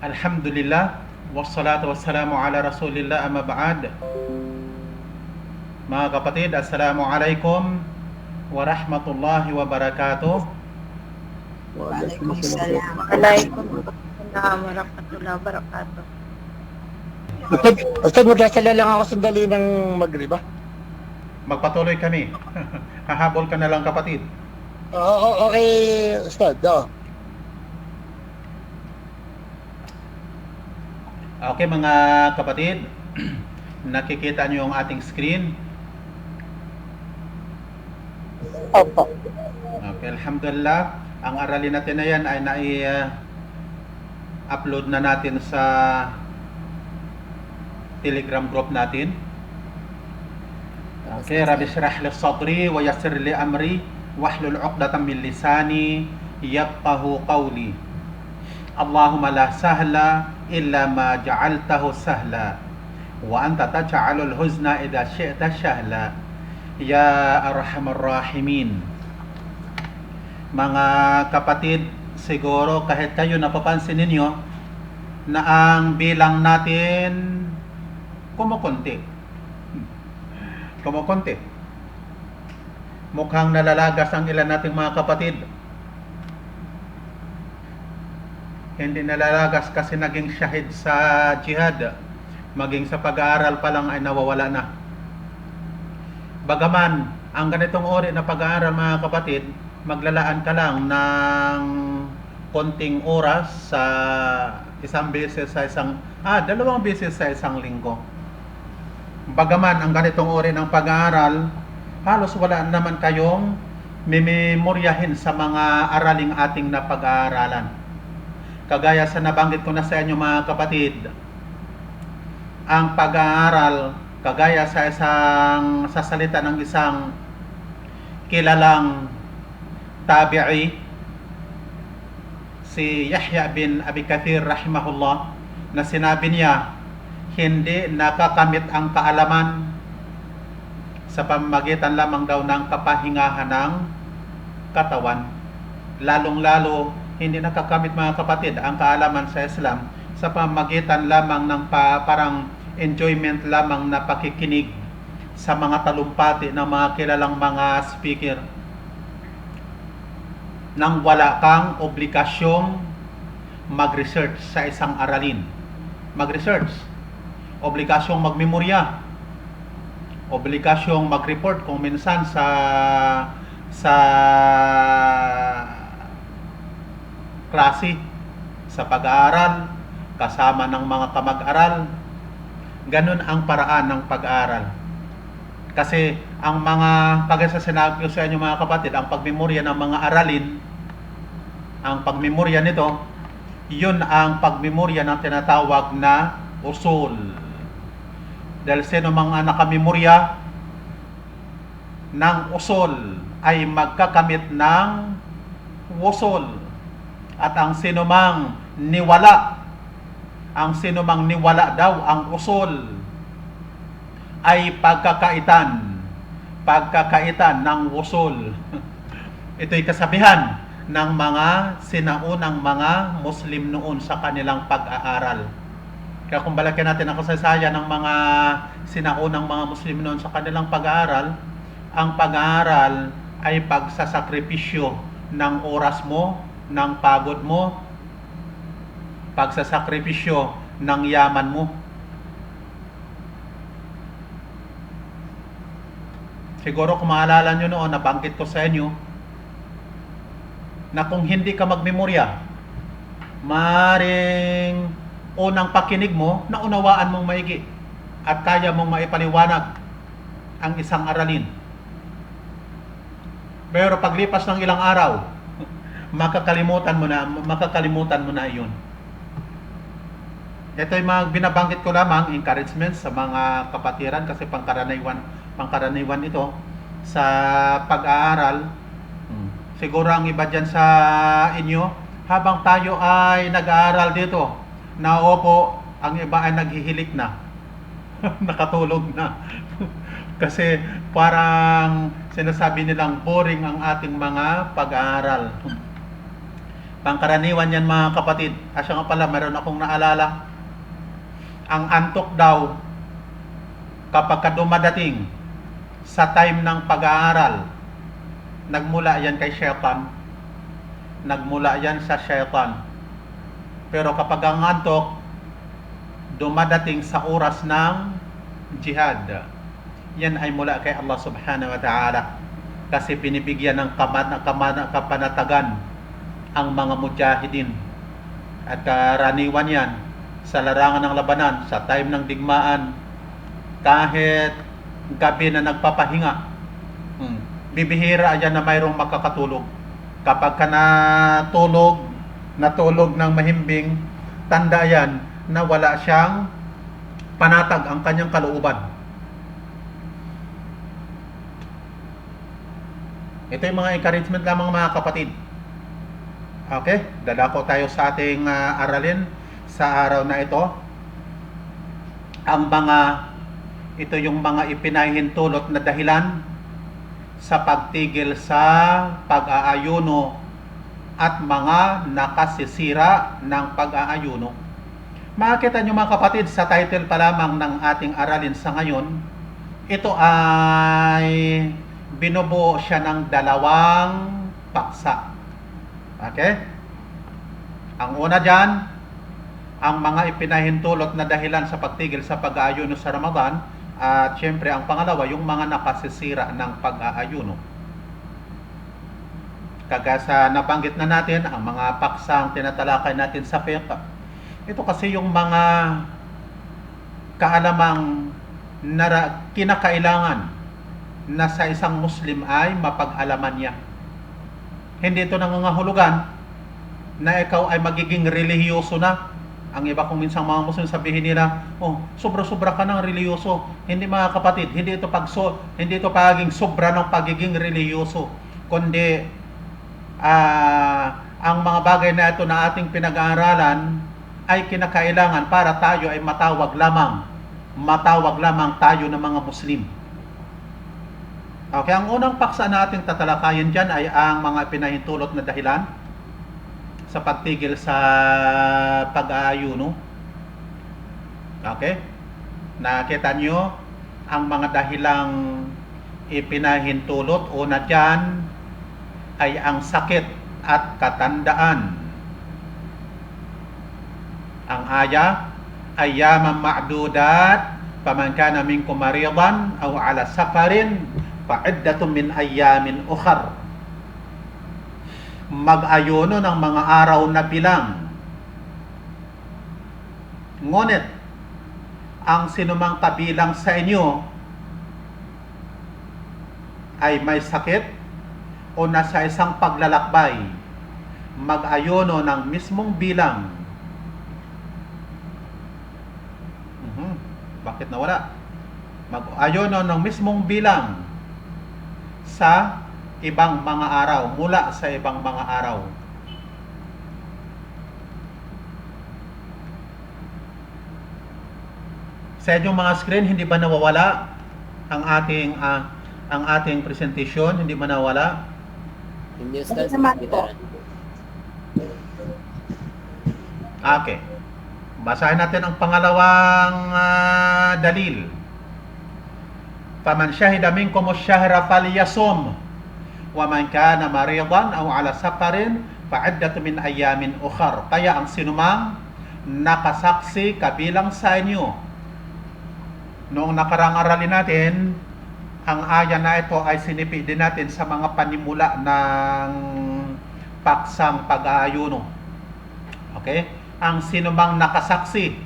Alhamdulillah, wassalatu wassalamu ala rasulillah amma ba'd. Mga kapatid, assalamualaikum warahmatullahi wabarakatuh. Waalaikumsalam. Waalaikumsalam warahmatullahi wabarakatuh. Ustad, magdasala lang ako sandali ng magriba. Magpatuloy kami. Hahabol ka na lang kapatid. Okay, Ustad. Okay mga kapatid, nakikita niyo yung ating screen. Opo. Okay, alhamdulillah. Ang aralin natin na yan ay nai-upload na natin sa Telegram group natin. Okay, Rabbi shrah li sadri wa yassir li amri wahlul 'uqdatam min lisani yafqahu qawli. Allahumma la sahla illa ma ja'altahu sahla wa anta taj'alul huzna idha syi'ta sahla ya arhamar rahimin. Mga kapatid, siguro kahit kayo napapansin ninyo na ang bilang natin kumukunti. Mukhang nalalagas ang ilan nating mga kapatid. Hindi nalalagas kasi naging syahid sa jihad. Maging sa pag-aaral pa lang ay nawawala na. Bagaman, ang ganitong uri na pag-aaral mga kapatid, maglalaan ka lang ng konting oras sa dalawang beses sa isang linggo. Bagaman ang ganitong uri ng pag-aaral, halos wala naman kayong memoryahin sa mga araling ating napag-aaralan. Kagaya sa nabanggit ko na sa inyo mga kapatid, ang pag-aaral, kagaya sa salita ng isang kilalang tabi'i, si Yahya bin Abi Kathir rahimahullah, na sinabi niya, hindi nakakamit ang kaalaman sa pamamagitan lamang daw ng kapahingahan ng katawan. Lalong-lalo, hindi nakakamit mga kapatid ang kaalaman sa Islam sa pamamagitan lamang ng parang enjoyment lamang na pakikinig sa mga talumpati ng mga kilalang mga speaker, nang wala kang obligasyong mag-research sa isang aralin. Mag-research, obligasyong magmemorya, obligasyong mag-report kung minsan sa klase, sa pag-aaral, kasama ng mga kamag-aral. Ganun ang paraan ng pag-aaral. Kasi ang mga, kagaya sa sinabi ko sa inyo mga kapatid, ang pagmemorya ng mga aralin, ang pagmemorya nito, yun ang pagmemorya ng tinatawag na usul. Dahil sino mga nakamemorya ng usul ay magkakamit ng usul. At ang sinumang niwala daw ang usul ay pagkakaitan ng usul. Ito'y kasabihan ng mga sinaunang mga Muslim noon sa kanilang pag-aaral. Kaya kung balakin natin ang kasaysayan ng mga sinaunang mga Muslim noon sa kanilang pag-aaral, ang pag-aaral ay pagsasakripisyo ng oras mo, ng pagod mo, pagsasakripisyo ng yaman mo. Siguro kung maalala nyo noon, nabanggit ko sa inyo na kung hindi ka magmemorya, maring unang pakinig mo, naunawaan mong maigi at kaya mong maipaliwanag ang isang aralin. Pero paglipas ng ilang araw, makakalimutan mo na iyon. Ito ay mga binabanggit ko lamang, encouragement sa mga kapatiran, kasi pangkaraniwan ito sa pag-aaral. Siguro ang iba dyan sa inyo, habang tayo ay nag-aaral dito, naupo, ang iba ay naghihilik na. Nakatulog na. Kasi parang sinasabi nilang boring ang ating mga pag-aaral. Pangkaraniwan yan mga kapatid. Asya nga pala, meron akong naalala. Ang antok daw, kapag ka dumadating sa time ng pag-aaral, nagmula yan kay Shaitan. Nagmula yan sa Shaitan. Pero kapag ang antok, dumadating sa oras ng jihad, yan ay mula kay Allah subhanahu wa ta'ala. Kasi binibigyan ng kapanatagan ang mga mujahidin. At karaniwan yan sa larangan ng labanan, sa time ng digmaan, kahit gabi na nagpapahinga, bibihira yan na mayroong makakatulog. Kapag ka natulog ng mahimbing, tanda yan na wala siyang panatag ang kanyang kalooban. Ito yung mga encouragement lamang mga kapatid. Okay, dadako tayo sa ating aralin sa araw na ito. Ito yung mga ipinahintulot na dahilan sa pagtigil sa pag-aayuno at mga nakasisira ng pag-aayuno. Makikita nyo mga kapatid sa title pa lamang ng ating aralin sa ngayon, ito ay binubuo siya ng dalawang paksa. Okay? Ang una dyan, ang mga ipinahintulot na dahilan sa pagtigil sa pag-aayuno sa Ramadan, at syempre ang pangalawa, yung mga nakasisira ng pag-aayuno. Kagaya sa nabanggit na natin, ang mga paksang tinatalakay natin sa fiqh, ito kasi yung mga kaalamang kinakailangan na sa isang Muslim ay mapag-alaman niya. Hindi ito nangangahulugan na ikaw ay magiging relihiyoso na. Ang iba kong minsang mga Muslim sabihin nila, sobra-sobra ka ng reliyoso. Hindi mga kapatid, hindi ito pagiging sobra ng pagiging reliyoso, kundi ang mga bagay na ito na ating pinag-aaralan ay kinakailangan para tayo ay matawag lamang tayo ng mga Muslim. Okay, ang unang paksa na ating tatalakayin dyan ay ang mga pinahintulot na dahilan sa pagtigil sa pag-aayuno. Okay? Nakita nyo ang mga dahilang ipinahintulot. Una dyan ay ang sakit at katandaan. Ang aya, ayyaman ma'dudat, faman kana minkum maridan aw ala safarin fa'iddatun min ayyamin ukhar. Mag-ayuno ng mga araw na bilang. Ngunit ang sinumang kabilang sa inyo ay may sakit o nasa isang paglalakbay, mag-ayuno ng mismong bilang. Bakit nawala? Mag-ayuno ng mismong bilang sa ibang mga araw, mula sa ibang mga araw. Sa inyong mga screen, hindi ba nawawala ang ating presentation? Hindi ba nawala? Hindi Hindi naman po. Okay. Basahin natin ang pangalawang dalil. Faman shahida minkum ash-shahra falyasum wa man kana maridan aw ala safarin fa'iddatun min ayyamin ukhar. Kaya ang sinumang nakasaksi kabilang sa inyo. Noong nakarang aralin natin, ang aya na ito ay sinipi din natin sa mga panimula ng paksang pag-aayuno. Okay? Ang sinumang nakasaksi,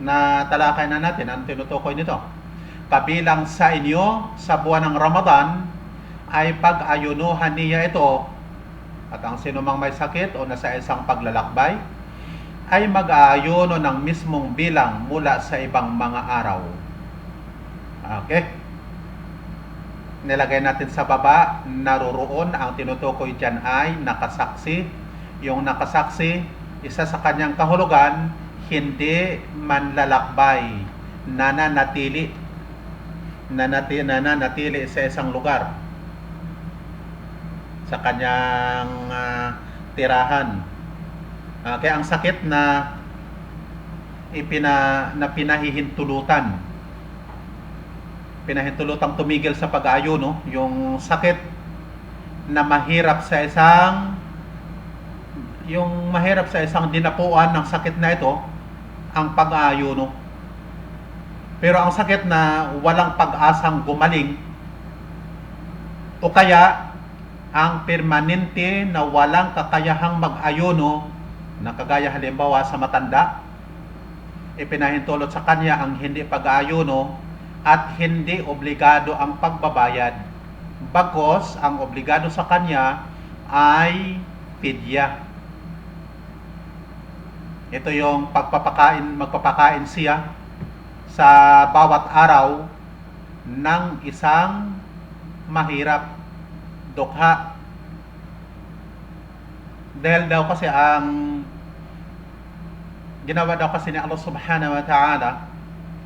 na talakay na natin, ang tinutukoy nito, kabilang sa inyo sa buwan ng Ramadan, ay pag-ayunuhan niya ito. At ang sinumang may sakit o nasa isang paglalakbay, ay mag-aayuno ng mismong bilang mula sa ibang mga araw. Okay? Nilagay natin sa baba, naroroon, ang tinutukoy dyan ay nakasaksi. Yung nakasaksi, isa sa kanyang kahulugan, hindi manlalakbay, nananatili sa isang lugar, sa kanyang tirahan. Kaya ang sakit na pinahihintulutan, pinahintulutang tumigil sa pag-aayuno, yung sakit na mahirap sa isang dinapuan ng sakit na ito, ang pag-aayuno. Pero ang sakit na walang pag-asang gumaling, o kaya ang permanente na walang kakayahang mag-ayuno, na kagaya halimbawa sa matanda, ipinahintulot sa kanya ang hindi pag-aayuno at hindi obligado ang pagbabayad. Bagos ang obligado sa kanya ay fidya. Ito yung magpapakain siya sa bawat araw ng isang mahirap, dukha. Dahil daw kasi ginawa daw kasi ni Allah subhanahu wa ta'ala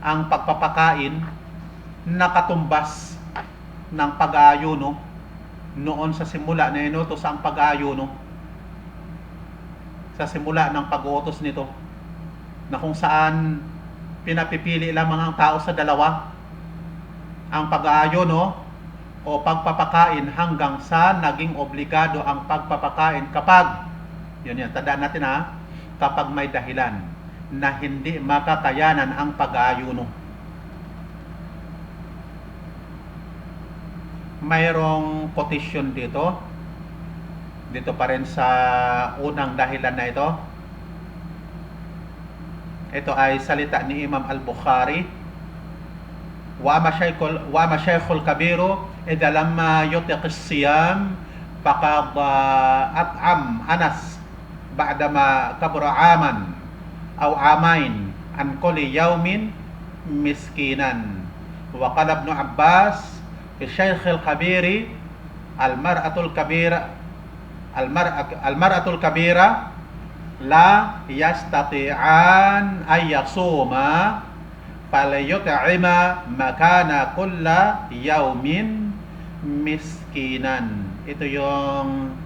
ang pagpapakain nakatumbas ng pag-aayuno noon sa simula na inutos ang pag-aayuno, sa simula ng pag-uutos nito, na kung saan pinapipili lamang ang tao sa dalawa, ang pag-aayuno o pagpapakain, hanggang sa naging obligado ang pagpapakain kapag, tandaan natin kapag may dahilan na hindi makakayanan ang pag-aayuno. Mayroong quotation dito pa rin sa unang dahilan na ito. Ito ay salita ni Imam Al-Bukhari. Wa ma shaykhul kabiru idha lamma yutiq as-siyam faqad at'am Anas ba'dama kabura aman aw amain an kulli yawmin miskinan. Wa qala Ibn Abbas fi shaykhil kabiri al-mar'atul kabira la yastati'an ay yasuma falyut'ima makana kulla yawmin miskinan. Ito yung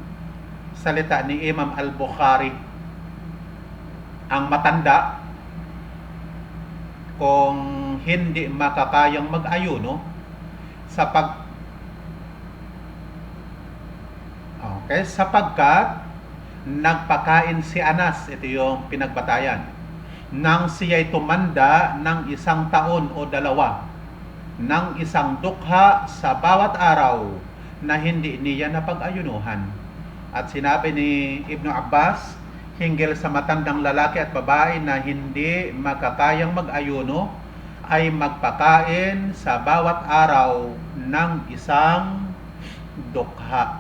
salita ni Imam Al-Bukhari. Ang matanda, kung hindi makakayang mag-ayuno sapagkat nagpakain si Anas, ito yung pinagbatayan, nang siya'y tumanda ng 1 taon o 2 ng isang dukha sa bawat araw na hindi niya napag-ayunuhan. At sinabi ni Ibn Abbas hinggil sa matandang lalaki at babae na hindi makakayang mag-ayuno ay magpakain sa bawat araw ng 1 dukha.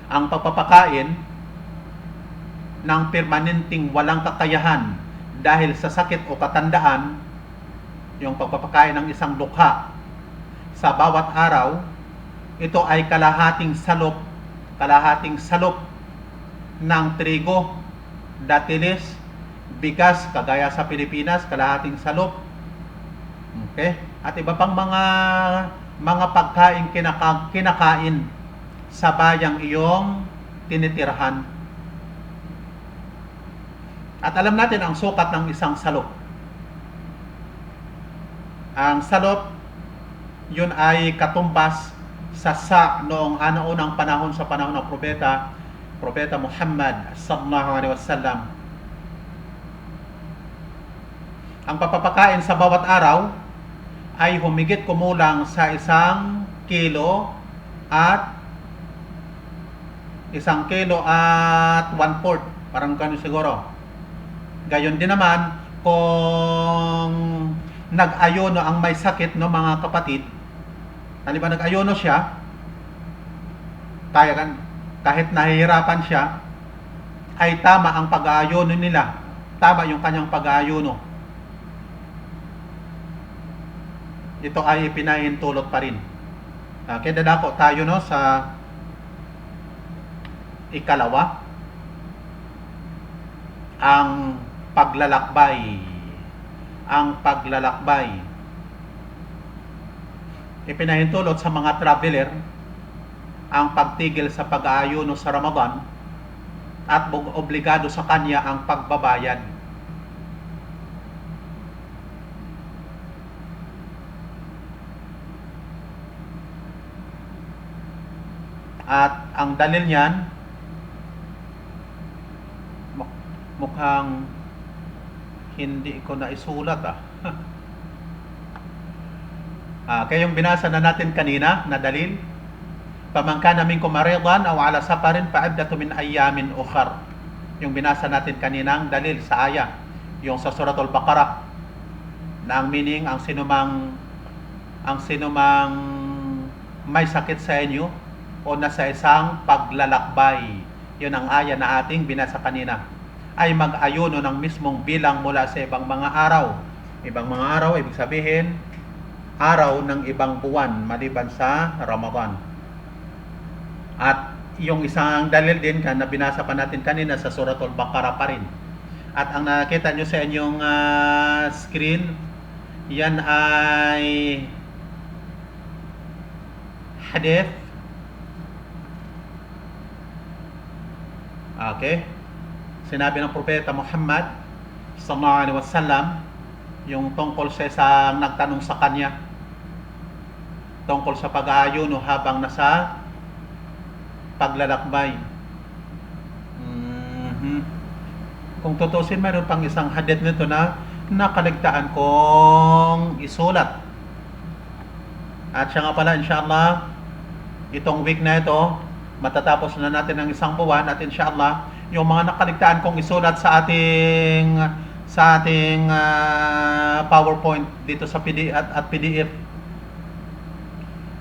Ang pagpapakain ng permanenteng walang kakayahan dahil sa sakit o katandaan, yung pagpapakain ng 1 dukha sa bawat araw, ito ay kalahating salop ng trigo, datilis, bigas, kagaya sa Pilipinas, kalahating salop. Okay? At iba pang mga pagkain kinakain sa bayang iyong tinitirhan. At alam natin ang sukat ng 1 salop. Ang salop, yun ay katumbas sa noong unang panahon, sa panahon ng Propeta Muhammad sallallahu alaihi wasallam. Ang papapakain sa bawat araw ay humigit kumulang sa 1 kilo at 1 kilo at 1/4, parang ganun siguro. Gayon din naman kung nag-ayuno ang may sakit, no mga kapatid. Halimbawa nag-ayuno siya, kahit nahihirapan siya, ay tama ang pag-aayuno nila. Tama yung kanyang pag-aayuno. Ito ay pinahintulot pa rin. Kaya dadako tayo sa ikalawa, ang paglalakbay. Ipinahintulot sa mga traveler ang pagtigil sa pag-aayuno sa Ramadan at obligado sa kanya ang pagbabayad. At ang dalil niyan, mukhang hindi ko na isulat kaya yung binasa na natin kanina na dalil, faman kana minkum maridan aw ala safarin fa iddatu min ayyamin ukhar. Yung binasa natin kaninang dalil sa aya, yung sa suratul Baqarah, na ang meaning ang sinumang may sakit sa inyo o nasa isang paglalakbay, yun ang aya na ating binasa kanina, ay mag-ayuno ng mismong bilang mula sa ibang mga araw. Ibang mga araw, ibig sabihin araw ng ibang buwan maliban sa Ramadan. At yung isang dalil din na binasa pa natin kanina sa suratul Baqarah pa rin. At ang nakita nyo sa inyong screen, yan ay hadith. Okay? Sinabi ng Propeta Muhammad sallallahu alaihi wasallam yung tungkol sa isang nagtanong sa kanya tungkol sa pag-aayuno habang nasa paglalakbay. Kung tutusin, mayroon pang isang hadith nito na nakaligtaan kong isulat. At siya nga pala, inshallah, itong week na ito, matatapos na natin ang isang buwan at inshallah, yung mga nakaligtaan kong isulat sa ating PowerPoint dito sa PDF,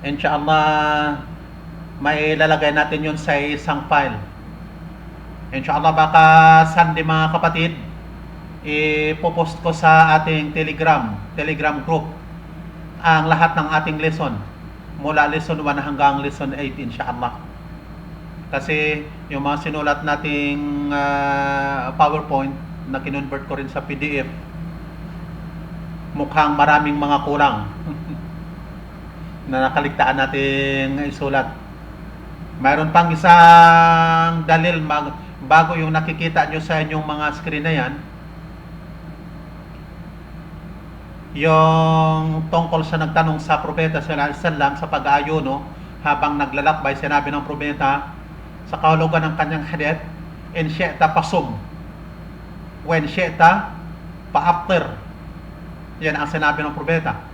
inshallah may lalagay natin yun sa isang file. Inshallah baka Sunday mga kapatid, ipopost ko sa ating Telegram group ang lahat ng ating lesson mula lesson 1 hanggang lesson 8 inshallah. Kasi yung mga sinulat nating PowerPoint na kinonvert ko rin sa PDF, mukhang maraming mga kulang na nakaligtaan nating isulat. Mayroon pang isang dalil bago yung nakikita nyo sa inyong mga screen na yan, yung tungkol sa nagtanong sa Propeta sallallahu alaihi wasallam sa pag-aayuno habang naglalakbay. Sinabi ng Propeta sa kahulugan ng kanyang hadith, in syi'ta pasum, when syi'ta paaftir. Yan ang sinabi ng Propeta,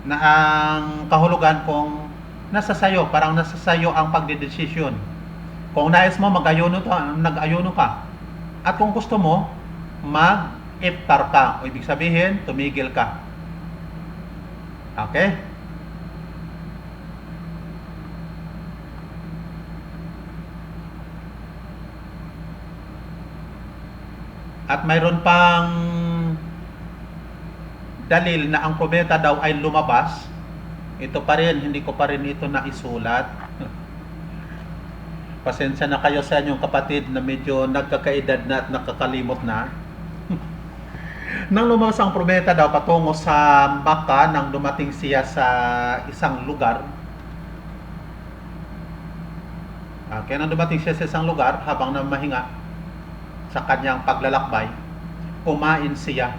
na ang kahulugan kung nasa sayo, parang nasa sayo ang pagdedesisyon. Kung nais mo nag-ayuno ka, at kung gusto mo mag-iftar ka, o ibig sabihin tumigil ka. Okay? At mayroon pang dalil na ang propeta daw ay lumabas. Ito pa rin, hindi ko pa rin ito naisulat. Pasensya na kayo sa inyong kapatid na medyo nagkakaedad na at nakakalimot na. Nang lumabas ang propeta daw patungo sa Makkah, nang dumating siya sa isang lugar. Kaya nang dumating siya sa isang lugar, habang namahinga sa kanyang paglalakbay, kumain siya.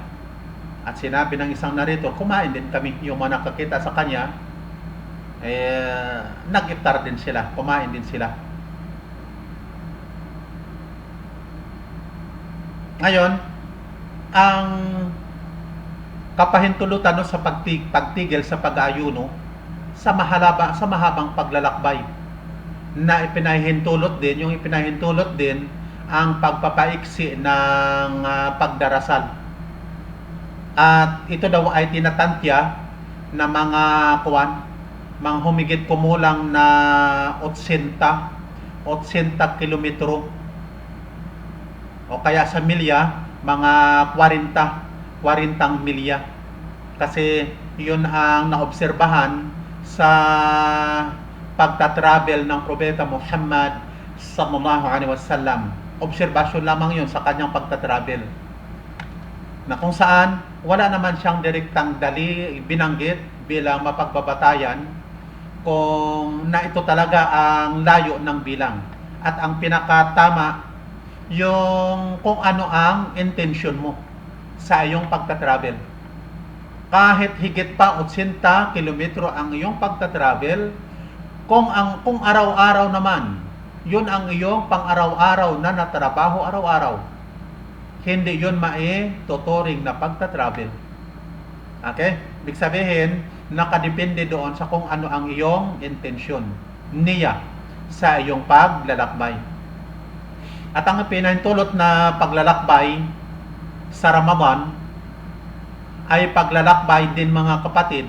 At sinabi ng isang narito, kumain din kami. Yung mga nakakita sa kanya, nag-iftar din sila, kumain din sila. Ngayon, ang kapahintulutan sa pagtigil sa pag-aayuno sa mahabang paglalakbay, na ipinahintulot din ang pagpapaiksi ng pagdarasal. At ito daw ay tinatantya na mga humigit kumulang na 80 kilometro, o kaya sa milya, mga 40 milya. Kasi yun ang naobserbahan sa pagta-travel ng Propeta Muhammad sallallahu alaihi wasallam. Obserbasyon lamang yun sa kanyang pagta-travel, na kung saan wala naman siyang direktang binanggit bilang mapagbabatayan kung na ito talaga ang layo ng bilang. At ang pinakatama, yung kung ano ang intention mo sa iyong pagta-travel. Kahit higit pa 80 kilometro ang iyong pagta-travel, kung araw-araw naman, yun ang iyong pang-araw-araw na natrabaho araw-araw, hindi yun tuturing na pagta-travel. Okay? Ibig sabihin, nakadepende doon sa kung ano ang iyong intensyon, niya, sa iyong paglalakbay. At ang pinahintulot na paglalakbay sa Ramadan ay paglalakbay din, mga kapatid,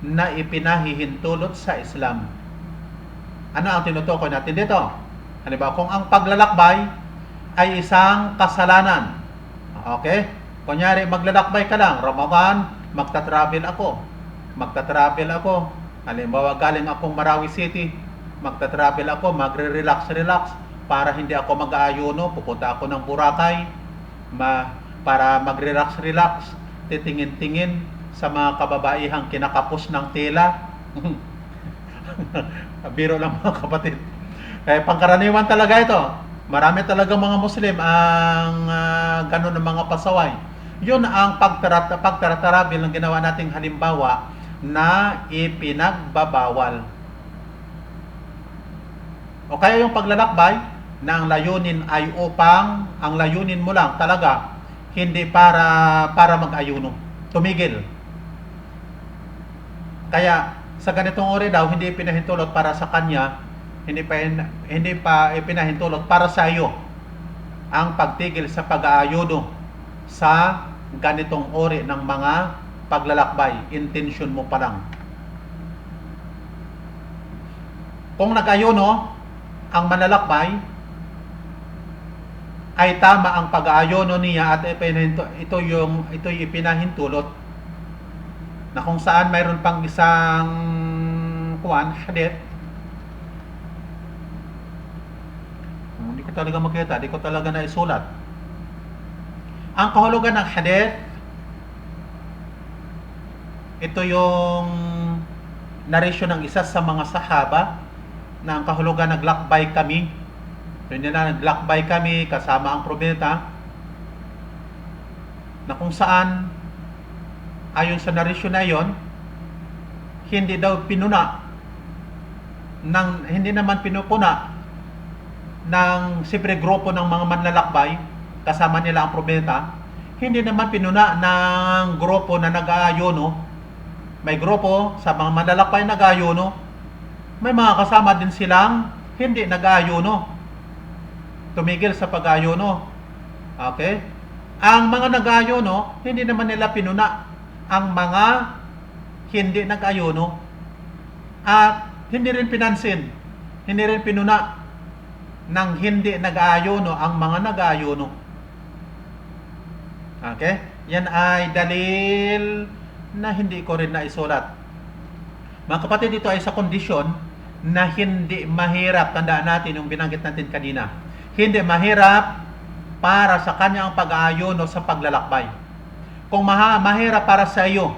na ipinahihintulot sa Islam. Ano ang tinutukoy natin dito? Halimbawa, kung ang paglalakbay ay isang kasalanan, okay? Kunyari, maglalakbay ka lang, Ramadan, magta-travel ako. Halimbawa, galing akong Marawi City, magta-travel ako, magre-relax para hindi ako mag-aayuno, pupunta ako ng Boracay para mag-relax, titingin-tingin sa mga kababaihang kinakapos ng tela. Biro lang, mga kapatid. Pangkaraniwan talaga ito. Marami talaga mga Muslim ang ganun ng mga pasaway. Yun ang pagtarabil ng ginawa nating halimbawa na ipinagbabawal. O kaya yung paglalakbay na ang layunin ay upang ang layunin mo lang talaga hindi para mag-ayuno, tumigil. Kaya sa ganitong uri daw, hindi pinahintulot para sa kanya, hindi pa ipinahintulot para sa iyo ang pagtigil sa pag-aayuno sa ganitong uri ng mga paglalakbay. Intention mo pa lang. Kung nag-ayuno ang manlalakbay, ay tama ang pag-aayono niya at ito yung ipinahintulot na kung saan mayroon pang isang hadith. Hindi ko talaga makita, hindi ko talaga naisulat. Ang kahulugan ng hadith, ito yung narration ng isa sa mga sahaba na ang kahulugan, naglakbay kami. Hindi na naglakbay kami kasama ang probeta, na kung saan ayon sa narration na yon, hindi naman pinupuna ng siyempre grupo ng mga manlalakbay, kasama nila ang probeta, hindi naman pinuna ng grupo na nag-aayuno. May grupo sa mga manlalakbay nag-aayuno, may mga kasama din silang hindi nag-aayuno, tumigil sa pag-aayuno. Okay? Ang mga nag-aayuno, hindi naman nila pinuna ang mga hindi nag-ayuno, at hindi rin pinansin, hindi rin pinuna ng hindi nag-ayuno ang mga nag-ayuno. Okay? Yan ay dalil na hindi ko rin naisulat. Mga kapatid, ito ay sa kondisyon na hindi mahirap. Tandaan natin yung binanggit natin kanina, hindi mahirap para sa kanya ang pag-aayuno sa paglalakbay. Kung mahirap para sa iyo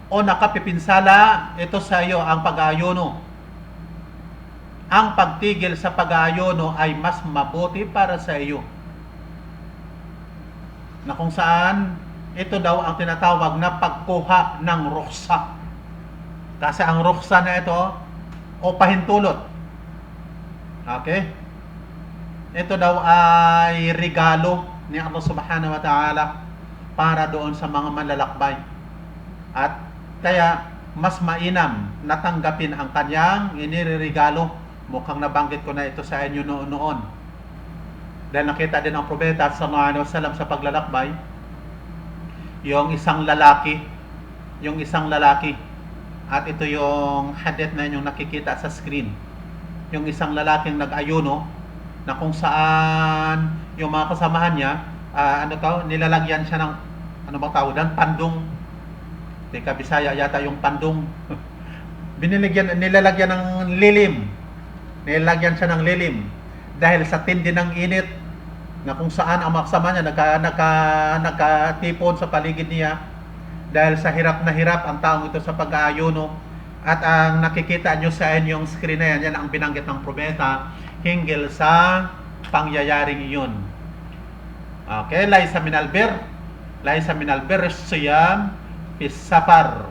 o nakapipinsala ito sa iyo ang pag-aayuno, ang pagtigil sa pag-aayuno ay mas mabuti para sa iyo. Na kung saan ito daw ang tinatawag na pagkuha ng ruksa. Kasi ang ruksa na ito o pahintulot, okay, ito daw ay regalo ni Allah subhanahu wa ta'ala para doon sa mga manlalakbay. At kaya mas mainam na tanggapin ang kanyang iniregalo. Mukhang nabanggit ko na ito sa inyo noon. Dahil nakita din ang propeta sallallahu alaihi wasallam sa paglalakbay, yung isang lalaki, at ito yung hadith na yung nakikita sa screen. Yung isang lalaking nag-ayuno, na kung saan yung mga kasamahan niya, nilalagyan siya ng, pandong. Teka, Bisaya yata yung pandong. Nilalagyan ng lilim. Nilalagyan siya ng lilim. Dahil sa tindi ng init, na kung saan ang mga kasama niya nakatipon sa paligid niya. Dahil sa hirap na hirap ang taong ito sa pag-aayuno, At ang nakikita nyo sa inyong screen na yan, yan ang binanggit ng propeta hinggil sa pangyayaring iyon. Okay, laysa minal bir siyam fis safar.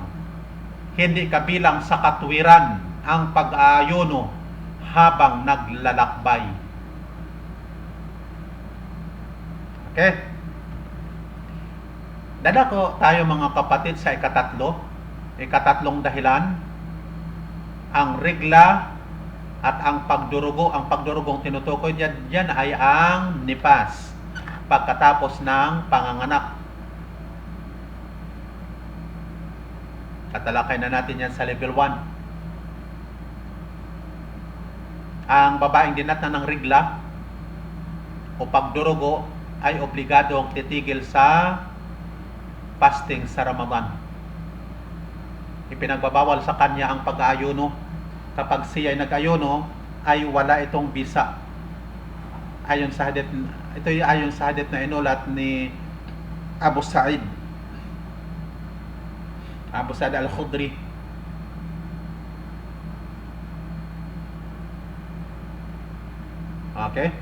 Hindi kabilang sa katwiran ang pag-aayuno habang naglalakbay. Okay? Dadako tayo mga kapatid sa ikatatlong dahilan, ang regla at ang pagdurugo. Ang pagdurugong tinutukoy diyan ay ang nipas pagkatapos ng panganganak. Tatalakay na natin yan sa level 1. Ang babaeng dinatnan ng regla o pagdurugo ay obligadong titigil sa fasting sa Ramadan. Ipinagbabawal sa kanya ang pag-aayuno. Kapag siya ay nag-ayuno, ay wala itong bisa. Ayon sa hadith na inulat ni Abu Sa'id al-Khudri. Okay?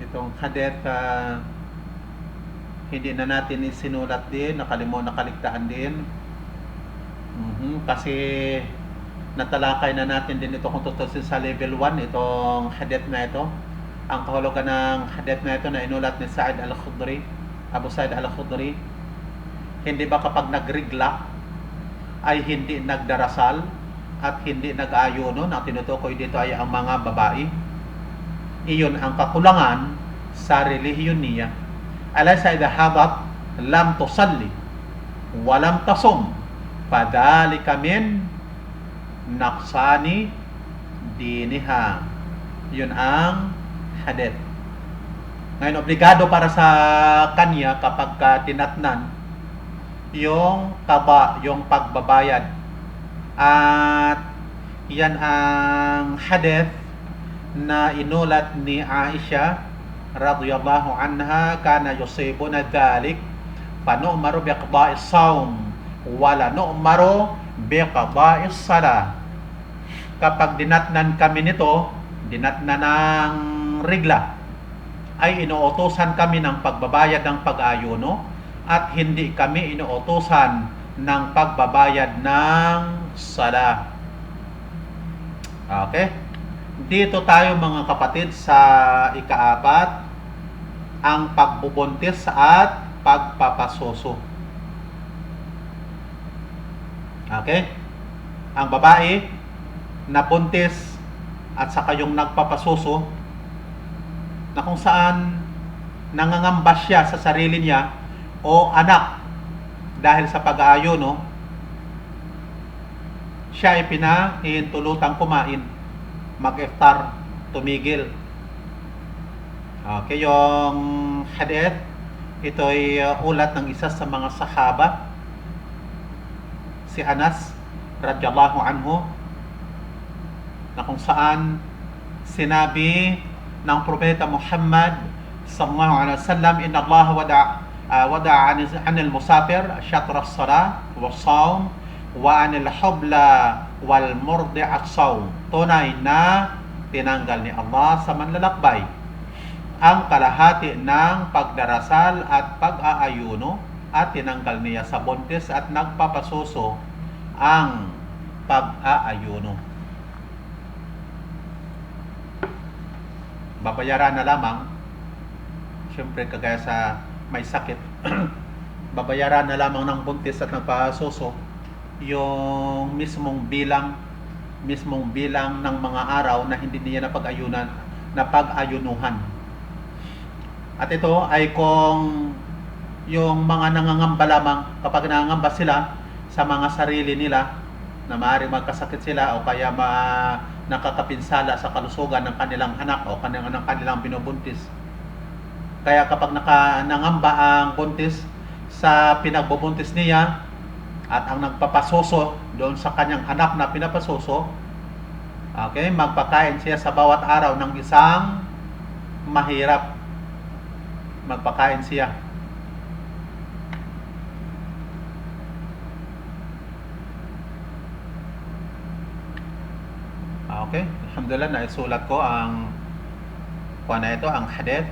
Itong hadith hindi na natin isinulat din, nakaligtaan din. Kasi natalakay na natin din ito kung tutusin sa level 1, itong hadith na ito. Ang kahulugan ng hadith na ito na inulat ni Abu Sa'id al-Khudri, hindi ba kapag nagrigla ay hindi nagdarasal at hindi nag-ayuno? Na tinutukoy dito ay ang mga babae. Iyon ang kakulangan sa relihiyon niya. Alaysa idha hadat lam tusalli wa lam tasum fadhalika min naqsani diniha. Yun ang hadith. Ngayon, obligado para sa kanya kapag tinatnan yung qada, yung pagbabayad. At yan ang hadith na inulat ni Aisha radhiyallahu anha, kana yusibuna dhalik fanu'maru biqda'is sawm wala nu'maru biqda'is salah. Kapag dinatnan kami nito, dinatnan ng regla, ay inuutosan kami ng pagbabayad ng pag-ayuno at hindi kami inuutosan ng pagbabayad ng sala. Okay? Dito tayo mga kapatid sa ika-4, ang pagbubuntis at pagpapasuso. Okay? Ang babae na buntis at saka yung nagpapasuso, na kung saan nangangamba siya sa sarili niya o anak dahil sa pag-aayuno, siya ay pinahihintulutang kumain, mag-iftar, tumigil. Okay, yung hadith, ito ay ulat ng isa sa mga sahaba, si Anas radhiyallahu anhu, na kung saan sinabi ng propeta Muhammad sallallahu alaihi wasallam, inna Allah wada'a 'anil musafir syatra as-salah was-sawm wa 'anil hubla wal murdi'at sawm. Tunay na tinanggal ni Allah sa manlalakbay ang kalahati ng pagdarasal at pag-aayuno, at tinanggal niya sa buntis at nagpapasuso ang pag-aayuno. Babayaran na lamang, siyempre kagaya sa may sakit, babayaran na lamang ng buntis at nagpapasuso yung mismong bilang ng mga araw na hindi niya napag-ayunan, napag-ayunuhan. At ito ay kung yung mga nangangamba lamang, kapag nangangamba sila sa mga sarili nila na maaaring magkasakit sila o kaya nakakapinsala sa kalusugan ng kanilang anak o ng kanilang binubuntis. Kaya kapag nangamba ang buntis sa pinagbubuntis niya at ang nagpapasuso doon sa kanyang anak na pinapasuso, okay, magpakain siya sa bawat araw ng isang mahirap. Magpakain siya. Okay, alhamdulillah naisulat ko ang ito, ang hadith.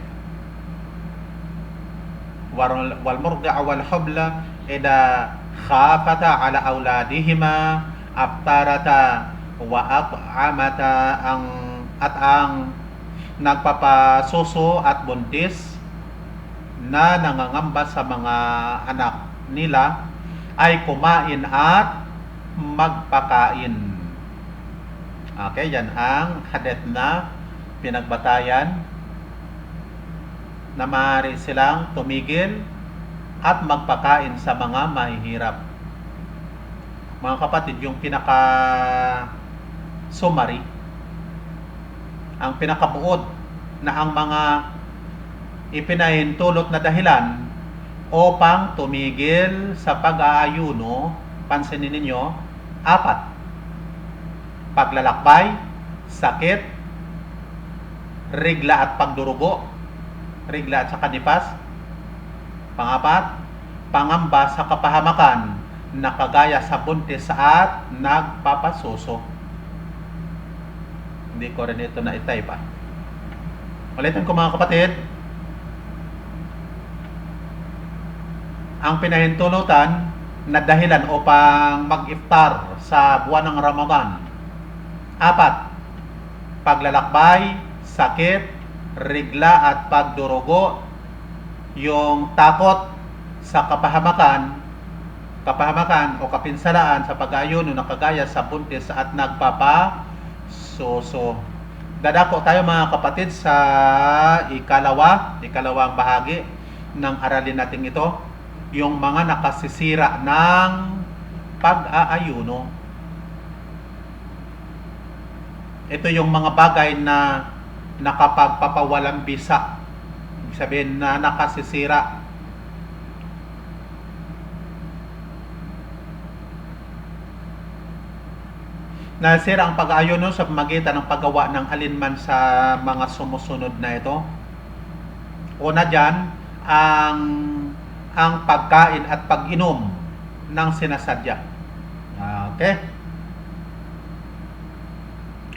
Wal murdi'a wal hubla ida khafata ala auladihima aftarata wa at'amata ang nagpapasuso at buntis na nangangamba sa mga anak nila ay kumain at magpakain. Okay, yan ang hadith na pinagbatayan na maaari silang tumigil at magpakain sa mga mahihirap. Mga kapatid, yung summary, ang pinakabuod na ang mga ipinahintulot na dahilan upang tumigil sa pag-aayuno, pansinin ninyo, 4. Paglalakbay, sakit, rigla at pagdurugo, rigla at saka nipas. 4, pangamba sa kapahamakan na kagaya sa buntis at nagpapasuso. Hindi ko rin ito na itype pa. Ulitin ko mga kapatid. Ang pinahintulutan na dahilan upang mag-iftar sa buwan ng Ramadan. 4, paglalakbay, sakit, rigla at pagdurugo, yung takot sa kapahamakan o kapinsalaan sa pag-ayuno na kagaya sa buntis at nagpapasuso. Dadako tayo mga kapatid sa ikalawang bahagi ng aralin natin ito, yung mga nakasisira ng pag-aayuno. Ito yung mga bagay na nakapagpapawalang bisa. Ibig sabihin na nakasisira. Nasira ang pag-aayuno sa pamagitan ng paggawa ng alinman sa mga sumusunod na ito. Una dyan, ang pagkain at pag-inom ng sinasadya. Okay?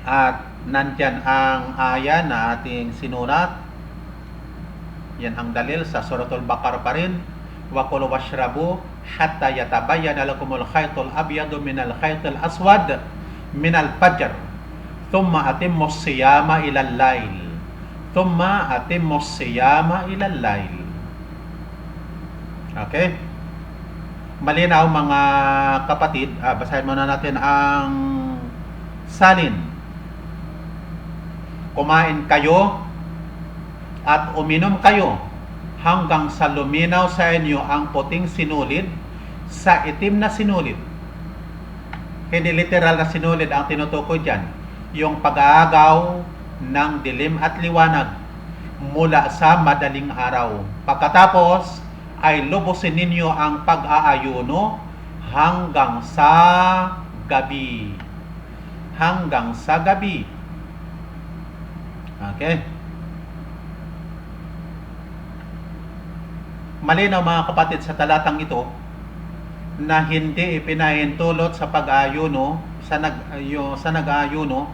At nandyan ang aya na ating sinulat. Yan ang dalil sa Suratul Baqarah pa rin. Wa kulu washrabu hatta yatabayyana lakumul khaytul abyadu minal khaytil aswad minal fajr. Thumma atimmus siyama ilal lail. Thumma atimmus siyama ilal lail. Okay? Malinaw mga kapatid. Basahin muna natin ang salin. Kumain kayo at uminom kayo hanggang sa luminaw sa inyo ang puting sinulid sa itim na sinulid. Hindi literal na sinulid ang tinutukoy dyan. Yung pag-aagaw ng dilim at liwanag mula sa madaling araw. Pagkatapos ay lubusin ninyo ang pag-aayuno hanggang sa gabi. Hanggang sa gabi. Okay? Malinaw mga kapatid sa talatang ito na hindi ipinahintulot sa pag-aayuno, sa nag-aayuno,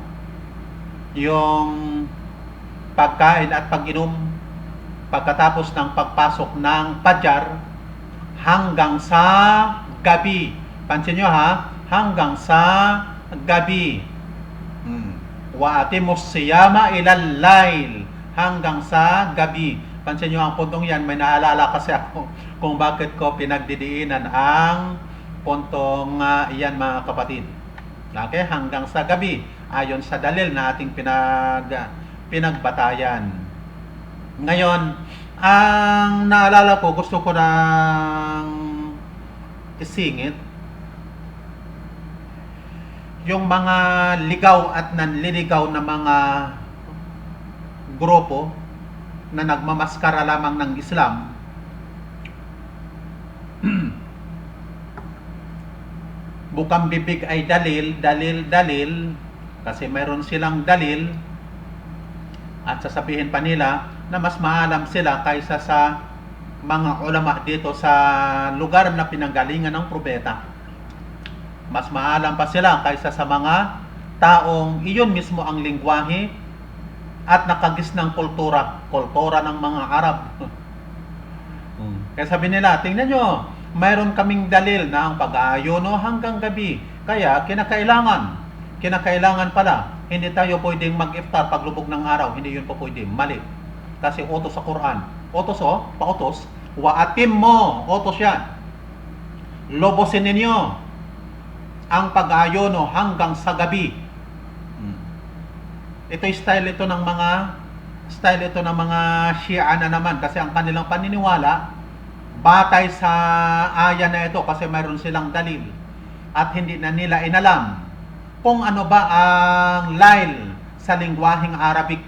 yung pagkain at pag-inom pagkatapos ng pagpasok ng Fajar hanggang sa gabi. Pansin nyo ha, hanggang sa gabi. Wa atimus siyama ilal lail, hanggang sa gabi. Pansin nyo ang puntong yan, may naalala kasi ako kung bakit ko pinagdidiinan ang puntong iyan mga kapatid. Okay, hanggang sa gabi, ayon sa dalil na ating pinagbatayan. Ngayon, ang naalala ko, gusto ko nang isingit yung mga ligaw at nanliligaw na mga grupo na nagmamaskara lamang ng Islam. Bukang bibig ay dalil, kasi mayroon silang dalil at sasabihin pa nila na mas maalam sila kaysa sa mga ulama dito sa lugar na pinanggalingan ng propeta. Mas maalam pa sila kaysa sa mga taong iyon mismo ang lingwahe at nakagis ng kultura ng mga Arab. Kaya sabi nila, tingnan nyo, mayroon kaming dalil na ang pag-aayuno hanggang gabi. Kaya kinakailangan pala, hindi tayo pwedeng mag-iftar paglubog ng araw. Hindi yun po pwede, mali. Kasi utos sa Quran. Utos pautos. Waatim mo, utos yan. Lobosin ninyo ang pag-aayuno hanggang sa gabi. Ito style ito ng mga Shia na naman kasi ang kanilang paniniwala batay sa aya na ito kasi mayroon silang dalil at hindi na nila inalam kung ano ba ang lail sa lingwaheng Arabic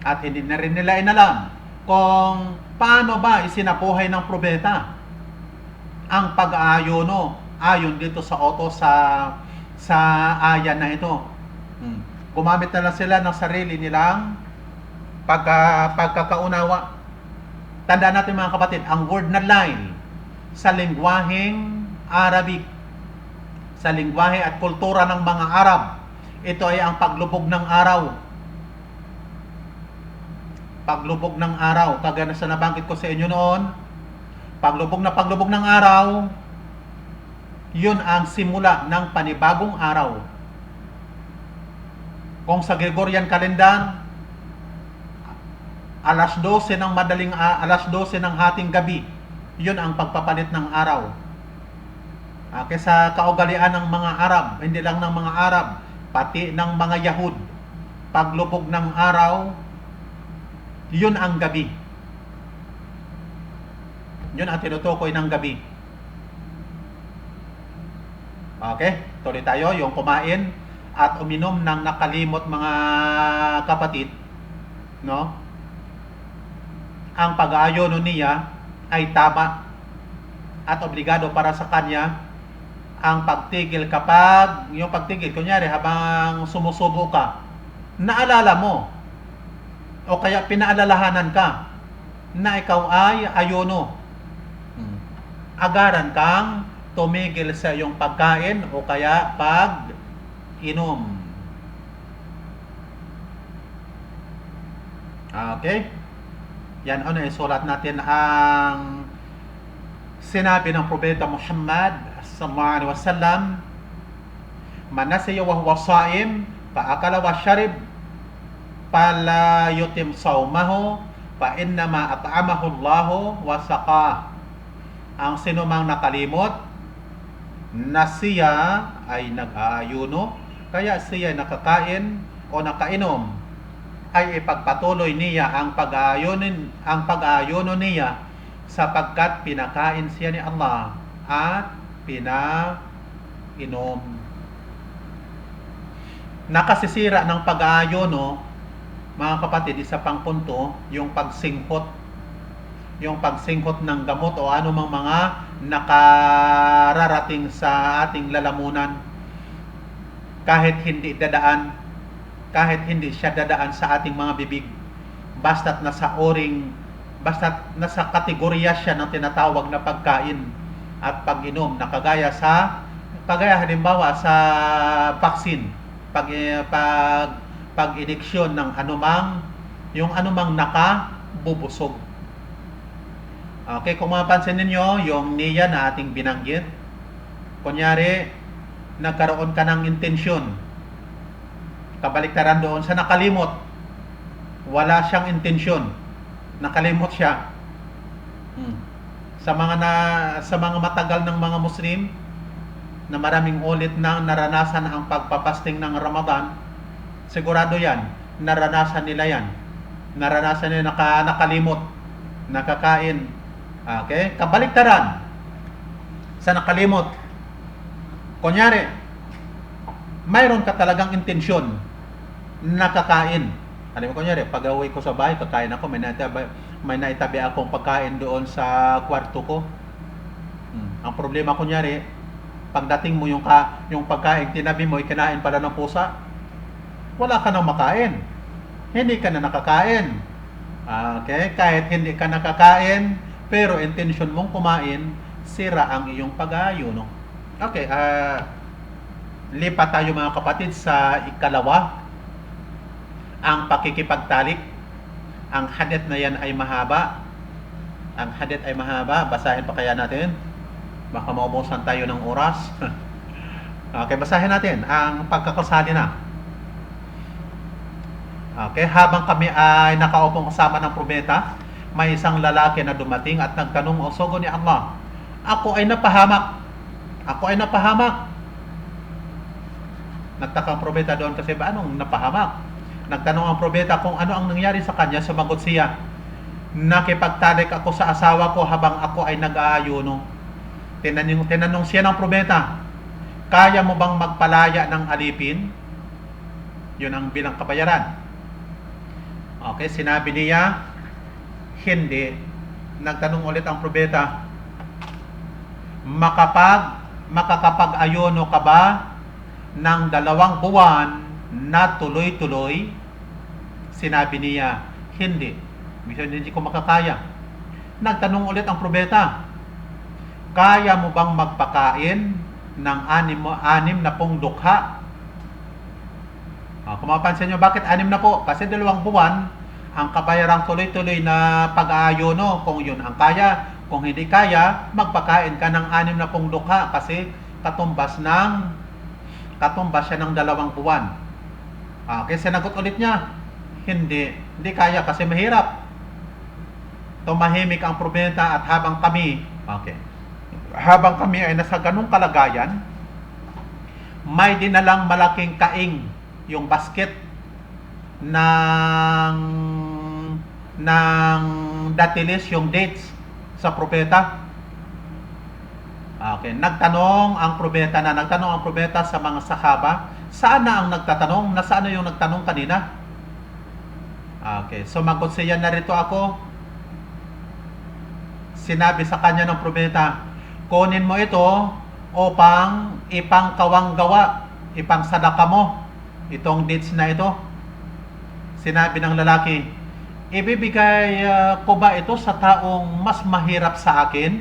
at hindi na rin nila inalam kung paano ba isinabuhay ng propeta ang pag-aayuno ayon dito sa sa aya na ito. Gumamit na lang sila ng sarili nilang pagkakaunawa. Tandaan natin mga kapatid, ang word na line sa lingwaheng Arabic, sa lingwahe at kultura ng mga Arab, ito ay ang paglubog ng araw. Paglubog ng araw, kagaya sa nabanggit ko sa inyo noon, paglubog ng araw, yun ang simula ng panibagong araw. Kung sa Gregorian calendar, alas 12 ng hating gabi, yun ang pagpapalit ng araw. Okay, sa kaugalian ng mga Arab, hindi lang ng mga Arab, pati ng mga Yahud, paglubog ng araw, yun ang gabi. Yun ang tinutukoy ng gabi. Okay, tuloy tayo, yung kumain at uminom ng nakalimot mga kapatid, no? Ang pag-aayuno niya ay tama at obligado para sa kanya ang pagtigil yung pagtigil, kunyari habang sumusubo ka, naalala mo o kaya pinaalalahanan ka na ikaw ay ayuno. Agaran kang tumigil sa iyong pagkain o kaya pag-inom. Okay? Yan isulat natin ang sinabi ng Propeta Muhammad sallallahu alaihi wasallam, man nasiya wa huwa sha'im fa akala wa sharib fala yutim sawmahu fa innama at'amahu Allahu wa saqah. Ang sinumang nakalimot na siya ay nag-aayuno, kaya siya nakakain o nakainom, ay ipagpatuloy niya ang pag-aayuno niya sapagkat pinakain siya ni Allah at pinainom. Nakasisira ng pag-aayuno, mga kapatid, isa pang punto, yung pagsingkot ng gamot o anumang mga nakararating sa ating lalamunan kahit hindi siya dadaan sa ating mga bibig, basta't nasa kategorya siya ng tinatawag na pagkain at pag-inom, na kagaya halimbawa sa vaccine, pag-iniksyon ng anumang nakabubusog. Okay, kung mapapansin ninyo, yung niya na ating binanggit, kunyari, nagkaroon ka ng intensyon, kabaliktaran doon sa nakalimot, wala siyang intensyon, nakalimot siya. Sa mga matagal ng mga Muslim, na maraming ulit nang naranasan ang pagpapasting ng Ramadan, sigurado yan, naranasan nila nakalimot, nakakain. Okay? Kabaliktaran sa nakalimot, kunyari, mayroon ka talagang intensyon nakakain. Alam mo, kunyari, pag-uwi ko sa bahay, kakain ako, may naitabi akong pagkain doon sa kwarto ko. Ang problema, kunyari, pagdating mo yung pagkain, tinabi mo, ikinain pala ng pusa, wala ka nang makain. Hindi ka na nakakain. Okay? Kahit hindi ka nakakain, pero intention mong kumain, sira ang iyong pag-aayuno. Okay, Lipat tayo mga kapatid sa ikalawa, ang pakikipagtalik. Ang hadith na yan ay mahaba. Ang hadith ay mahaba. Basahin pa kaya natin? Baka maubusan tayo ng oras. Okay, basahin natin ang pagkakasali na. Okay, habang kami ay nakaupong kasama ng propeta, may isang lalaki na dumating at nagtanong, "O sugo ni Allah, ako ay napahamak. Ako ay napahamak." Nagtaka ang propeta doon kasi ba anong napahamak? Nagtanong ang propeta kung ano ang nangyari sa kanya. Sumagot siya, "Nakipagtalik ako sa asawa ko habang ako ay nag-aayuno." Tinanong siya ng propeta, "Kaya mo bang magpalaya ng alipin?" Yun ang bilang kabayaran. Okay, sinabi niya, hindi. Nagtanong ulit ang propeta, makakapag-ayuno ka ba ng 2 buwan na tuloy-tuloy?" Sinabi niya, hindi. Hindi ko makakaya. Nagtanong ulit ang propeta, "Kaya mo bang magpakain ng 6 dukha?" Kung mapansin nyo, bakit 6 na po? Kasi 2 buwan ang kabayarang tuloy-tuloy na pag-aayuno. Kung yun ang kaya, kung hindi kaya, magpakain ka ng 6 dukha kasi katumbas siya ng 2 buwan. Okay, sinagot ulit niya, hindi kaya kasi mahirap. Tumahimik ang propeta at habang kami ay nasa ganung kalagayan, may dinalang malaking kaing, yung basket ng datilis, yung dates sa propeta. Okay, nagtanong ang propeta sa mga sahaba. Saan na ang nagtatanong? Nasaan na yung nagtanong kanina? Okay, sumagot siya, "Narito ako." Sinabi sa kanya ng propeta, "Kunin mo ito upang ipangkawanggawa, ipangsadaka mo itong dates na ito." Sinabi ng lalaki, "Ibibigay ko ba ito sa taong mas mahirap sa akin?"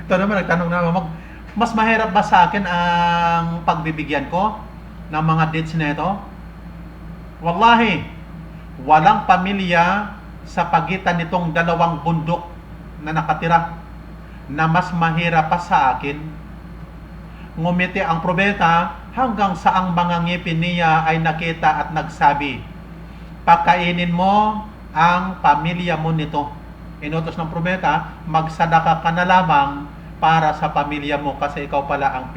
Ito naman, nagtanong naman, mas mahirap ba sa akin ang pagbibigyan ko ng mga dates na ito? Wallahi, walang pamilya sa pagitan nitong 2 bundok na nakatira na mas mahirap pa sa akin. Ngumiti ang propeta hanggang sa ang mga ngipin niya ay nakita at nagsabi, "Pakainin mo ang pamilya mo nito." Inutos ng propeta, magsadaka ka na lamang para sa pamilya mo kasi ikaw pala ang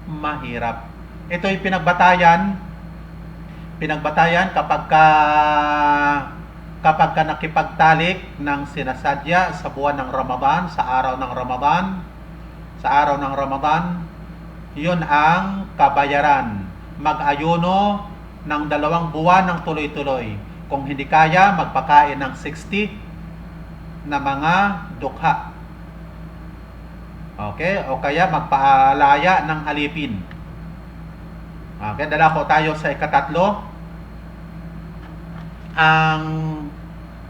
mahirap. Ito'y pinagbatayan kapag ka nakipagtalik ng sinasadya sa buwan ng Ramadan, sa araw ng Ramadan, yun ang kabayaran. Mag-ayuno ng 2 buwan ng tuloy-tuloy. Kung hindi kaya, magpakain ng 60 na mga dukha. Okay? O kaya magpaalaya ng alipin. Okay, dalako tayo sa ikatatlo. Ang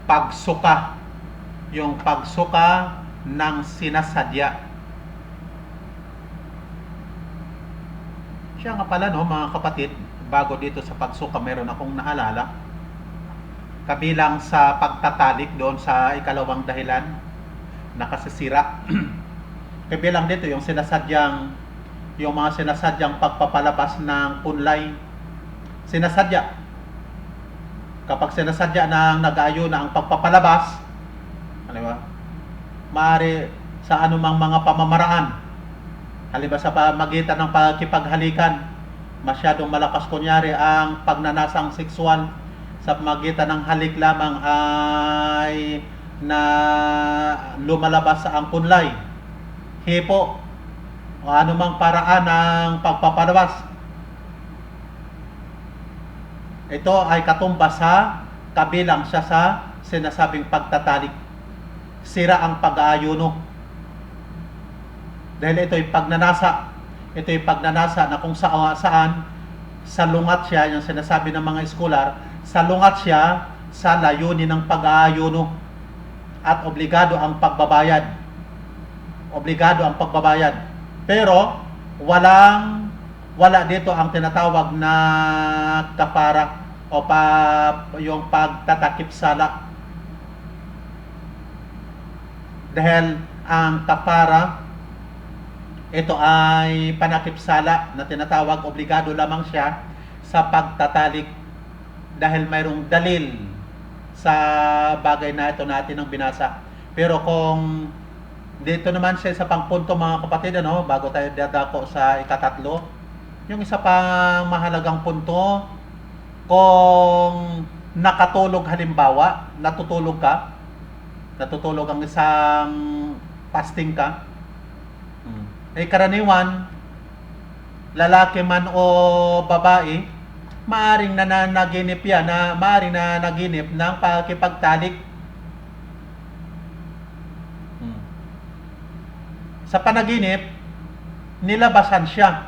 pagsuka. Yung pagsuka ng sinasadya. Siya nga pala, no, mga kapatid, bago dito sa pagsuka, meron akong naalala. Kabilang sa pagtatalik doon sa ikalawang dahilan, nakasisira. Kabilang dito yung mga sinasadyang pagpapalabas ng punlay. Sinasadya. Kapag sinasadya na nag-aayo na ang pagpapalabas, ano ba? Maaari sa anumang mga pamamaraan. Halimbawa sa pamagitan ng pagkipaghalikan, masyadong malakas kunyari ang pagnanasang sexual, sa pamagitan ng halik lamang ay na lumalabas sa ang punlay, hipo, o anumang paraan ng pagpapalabas. Ito ay katumbas sa kabilang siya sa sinasabing pagtatalik. Sira ang pag-aayuno. Dahil ito'y pagnanasa. Ito'y pagnanasa na kung saan salungat siya, yung sinasabi ng mga eskolar, salungat siya sa layunin ng pag-aayuno at obligado ang pagbabayad. Pero wala dito ang tinatawag na kapara o yung pagtatakip sala. Dahil ang kapara, ito ay panakip sala na tinatawag, obligado lamang siya sa pagtatalik dahil mayroong dalil sa bagay na ito natin ang binasa. Pero kung dito naman siya sa pangpunto mga kapatid, bago tayo dadako sa ikatatlo, yung isa pang mahalagang punto, kung nakatulog halimbawa, natutulog ang isang fasting ka, karaniwan, lalaki man o babae, maaring nananaginip yan, maaring nananaginip ng pakikipagtalik. Sa panaginip, nilabasan siya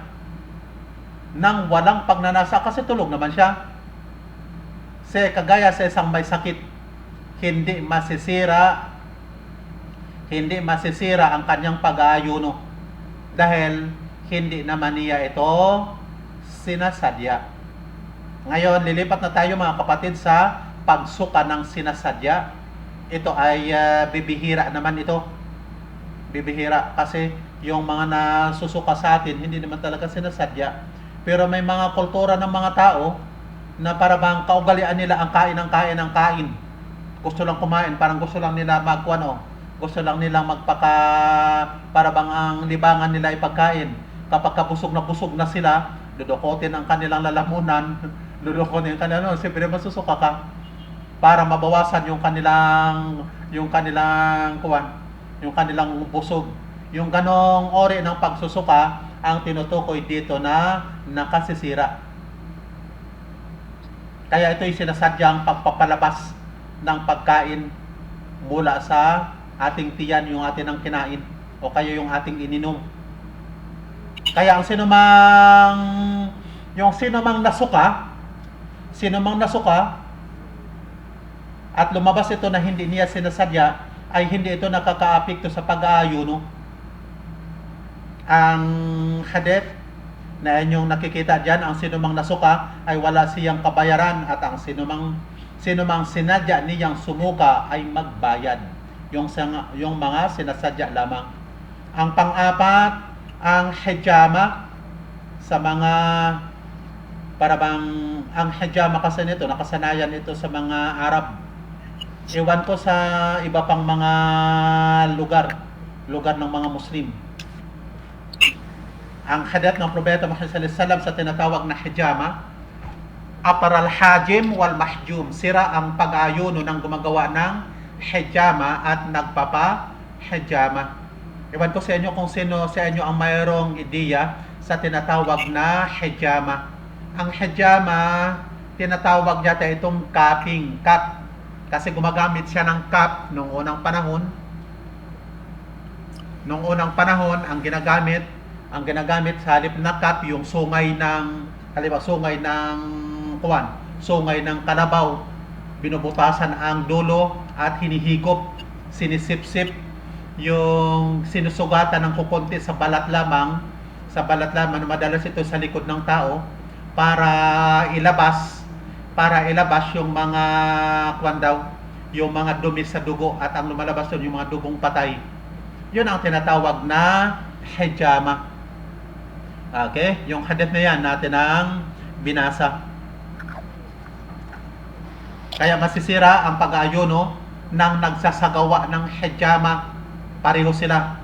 ng walang pagnanasa kasi tulog naman siya. Kagaya sa isang may sakit, hindi masisira ang kanyang pag-aayuno dahil hindi naman niya ito sinasadya. Ngayon, lilipat na tayo mga kapatid sa pagsuka ng sinasadya. Ito ay bibihira naman ito. Bibihira kasi yung mga nasusuka sa atin, hindi naman talaga sinasadya. Pero may mga kultura ng mga tao na para bang kaugalian nila ang kain ng kain. Gusto lang kumain, parang gusto lang nila gusto lang nilang para bang ang libangan nila ay pagkain. Kapag busog na sila, dudukotin ang kanilang lalamunan, dudukotin ang kanilang, siyempre masusuka ka para mabawasan yung kanilang busog. Yung ganong ori ng pagsusuka ang tinutukoy dito na nakasisira. Kaya ito'y sinasadyang pagpapalabas ng pagkain mula sa ating tiyan, yung atin ang kinain o kaya yung ating ininom. Kaya ang sinumang nasuka at lumabas ito na hindi niya sinasadya, ay hindi ito nakakaapekto sa pag-aayuno. Ang hadith na inyong nakikita dyan, ang sinumang nasuka ay wala siyang kabayaran, at ang sinumang sinadya niyang sumuka ay magbayad. Yung mga sinasadya lamang. Ang pang-apat, ang hijama sa mga ang hijama kasi nito, nakasanayan ito sa mga Arab. Iwan ko sa iba pang mga lugar ng mga Muslim. Ang hadith ng Propeta Muhammad sallallahu alaihi wasallam sa tinatawag na hijama, aparal hajim wal mahjum, sira ang pag-ayuno ng gumagawa ng hijama at nagpapa-hijama. Iwan ko sa inyo kung sino sa inyo ang mayroong ideya sa tinatawag na hijama. Ang hijama, tinatawag yata itong cupping, cup. Kasi gumagamit siya ng cup noong unang panahon. Noong unang panahon, ang ginagamit sa halip na cup, yung sungay ng kalabaw. Binubutasan ang dulo at hinihigop, sinisip-sip, yung sinusugatan ng kukunti sa balat lamang, madalas ito sa likod ng tao, para ilabas yung mga yung mga dumi sa dugo, at ang lumalabas doon yung mga dugong patay. Yun ang tinatawag na hijama. Okay? Yung hadith na yan natin ang binasa. Kaya masisira ang pag-aayuno ng nagsasagawa ng hijama. Pareho sila.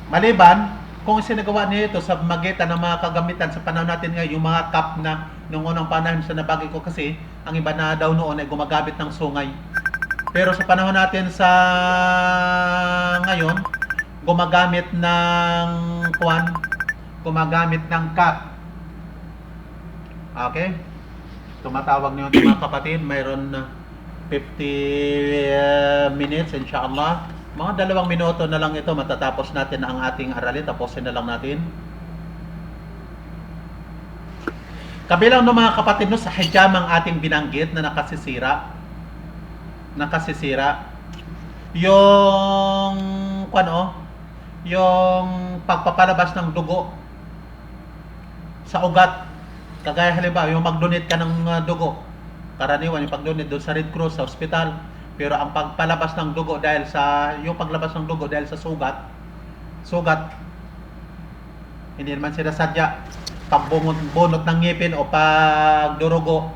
Maliban kung sinagawa niya ito sa magitan ng mga kagamitan sa panahon natin ngayon, yung mga cup na nung unang panahon sa nabagay ko, kasi ang iba na daw noon ay gumagamit ng sungay. Pero sa panahon natin sa ngayon, gumagamit ng cup. Okay? Tumatawag niyo mga kapatid, mayroon 50 minutes inshallah. Mga 2 minuto na lang ito, matatapos natin ang ating aralin. Tapusin na lang natin. Kabilang ng mga kapatid sa hijama ang ating binanggit na nakasisira. Yung yung pagpapalabas ng dugo sa ugat. Kagaya halimbawa, yung mag-donate ka ng dugo. Karaniwan yung pag-donate doon sa Red Cross, sa ospital. Pero ang pagpalabas ng dugo yung paglabas ng dugo dahil sa sugat, hindi naman sinasadya. Pagbunot ng ngipin o pagdurugo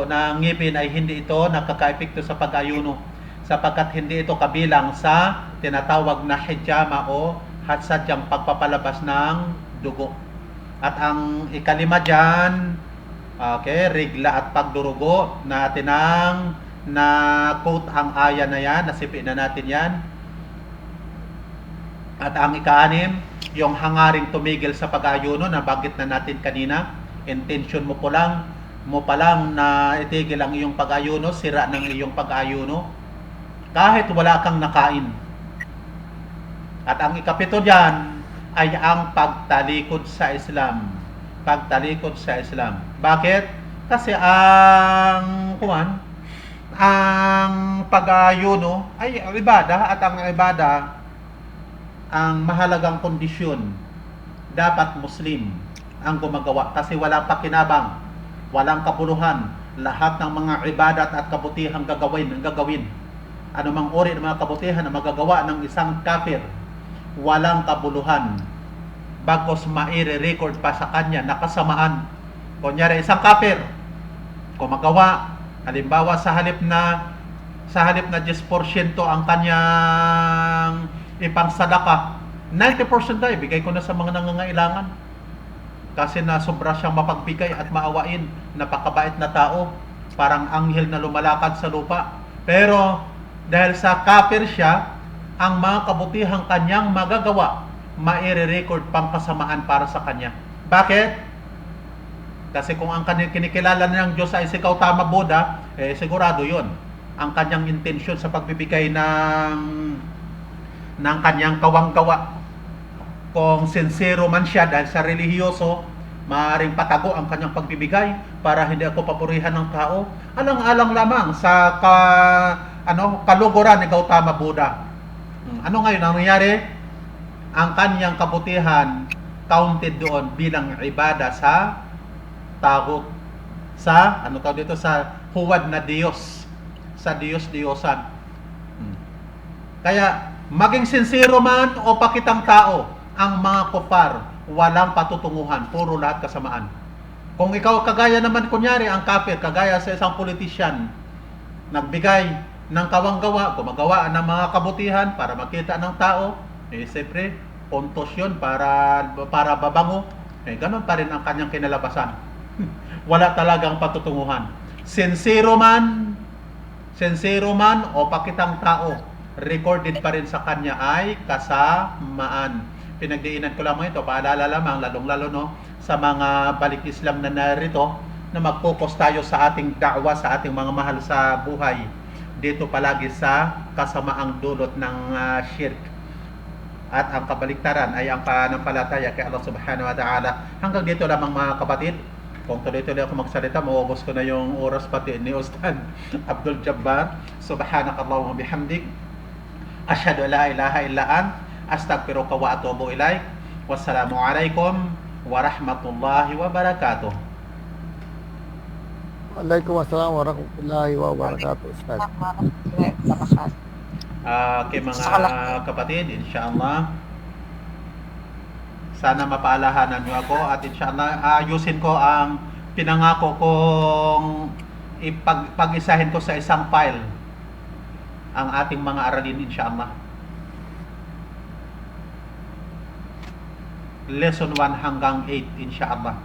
ng ngipin ay hindi ito nakaka-epekto sa pag-ayuno, sapagkat hindi ito kabilang sa tinatawag na hijama o sadyang pagpapalabas ng dugo. At ang ikalima dyan, regla at pagdurugo, natin na-quote ang aya na yan, nasipin na natin yan. At ang ika-anim, yung hangaring tumigil sa pag-ayuno, na bagit na natin kanina. Intention mo pa lang na itigil ang iyong pag-ayuno, sira ng iyong pag-ayuno, kahit wala kang nakain. At ang ikapito dyan ay ang pagtalikod sa Islam. Bakit? Kasi ang pag-ayuno ay ibada, at ang ibada, ang mahalagang kondisyon, dapat Muslim ang gumagawa, kasi walang pakinabang, walang kabuluhan. Lahat ng mga ibadat at kabutihang gagawin. Anumang uri ng mga kabutihan na magagawa ng isang kafir, walang kabuluhan, bagos maire-record pa sa kanya na kasamaan. Kunyari, isang kafir gumagawa, halimbawa sa halip na 10% ang kanyang ipangsadaka, 90% ay ibigay ko na sa mga nangangailangan, kasi na sobra siyang mapagbigay at maawain. Napakabait na tao, parang anghel na lumalakad sa lupa. Pero dahil sa kafir siya, ang mga kabutihang kanyang magagawa, maire-record pang kasamaan para sa kanya. Bakit? Kasi kung ang kinikilala ng Diyos ay si Gautama Buddha, sigurado yun ang kanyang intensyon sa pagbibigay ng kanyang kawang-gawa. Kung sincero man siya dahil sa relihiyoso, maaaring patago ang kanyang pagbibigay para hindi ako papurihan ng tao. Alang-alang lamang sa kaluguran ni Gautama Buddha. Ano ngayon ang nangyari? Ang kanyang kabutihan counted doon bilang ibada sa tagot, sa sa huwad na Diyos, sa Diyos-Diyosan. Kaya maging sincero man o pakitang tao, ang mga kufar walang patutunguhan, puro lahat kasamaan. Kung ikaw kagaya naman, kunyari ang kafir, kagaya sa isang politician, nagbigay ng kawanggawa, gumagawa ng mga kabutihan para makita ng tao, siyempre, puntos yun para babango. Ganon pa rin ang kanyang kinalabasan. Wala talagang patutunguhan. Sincero man o pakitang tao, recorded pa rin sa kanya ay kasamaan. Pinagdiinan ko lamang ito, paalala lamang, lalong-lalo sa mga balik Islam na narito, na mag-focus tayo sa ating da'wa, sa ating mga mahal sa buhay, dito palagi sa kasamaang dulot ng shirk. At ang kabaliktaran ay ang pananampalataya kay Allah subhanahu wa ta'ala. Hanggang dito lamang mga kapatid. Kung tuloy-tuloy ako magsalita, maubos ko na yung oras pati ni Ustad Abdul Jabbar. Subhanakallahumma bihamdik, asyhadu an la ilaha illa ant, astaghfiruka wa atubu ilaik. Wassalamu alaikum warahmatullahi wabarakatuh. Waalaikumsalam warahmatullahi wabarakatuh, Ustaz. Kay mga kapatid, inshallah, sana mapaalahanan niyo ako, at inshallah ayusin ko ang pinangako kong pag-isahin ko sa isang file ang ating mga aralin, inshallah. Lesson 1 hanggang 8, inshallah.